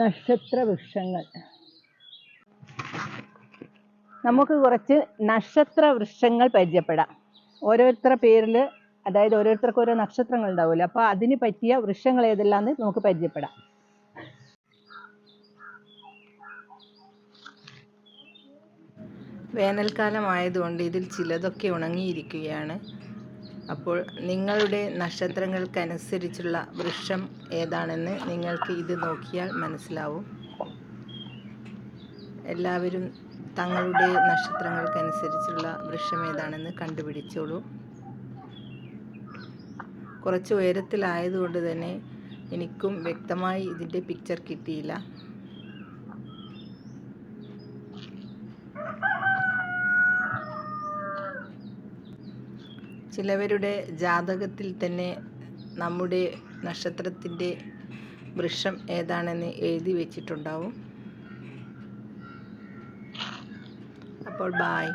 നക്ഷത്രവൃക്ഷങ്ങൾ. നമുക്ക് കുറച്ച് നക്ഷത്രവൃക്ഷങ്ങൾ പരിചയപ്പെടാം. ഓരോരുത്തരുടെ പേരിൽ, അതായത് ഓരോരുത്തർക്ക് ഓരോ നക്ഷത്രങ്ങൾ ഉണ്ടാവുമല്ലോ, അപ്പോൾ അതിന് പറ്റിയ വൃക്ഷങ്ങൾ ഏതെല്ലാമെന്ന് നമുക്ക് പരിചയപ്പെടാം. വേനൽക്കാലമായതുകൊണ്ട് ഇതിൽ ചിലതൊക്കെ ഉണങ്ങിയിരിക്കുകയാണ്. അപ്പോൾ നിങ്ങളുടെ നക്ഷത്രങ്ങൾക്കനുസരിച്ചുള്ള വൃക്ഷം ഏതാണെന്ന് നിങ്ങൾക്ക് ഇത് നോക്കിയാൽ മനസ്സിലാവും. എല്ലാവരും തങ്ങളുടെ നക്ഷത്രങ്ങൾക്കനുസരിച്ചുള്ള വൃക്ഷം ഏതാണെന്ന് കണ്ടുപിടിച്ചോളൂ. കുറച്ച് ഉയരത്തിലായതുകൊണ്ട് തന്നെ എനിക്കും വ്യക്തമായി ഇതിൻ്റെ പിക്ചർ കിട്ടിയില്ല. ചിലവരുടെ ജാതകത്തിൽ തന്നെ നമ്മുടെ നക്ഷത്രത്തിൻ്റെ വൃക്ഷം ഏതാണെന്ന് എഴുതി വെച്ചിട്ടുണ്ടാവും. അപ്പോൾ ബായ്.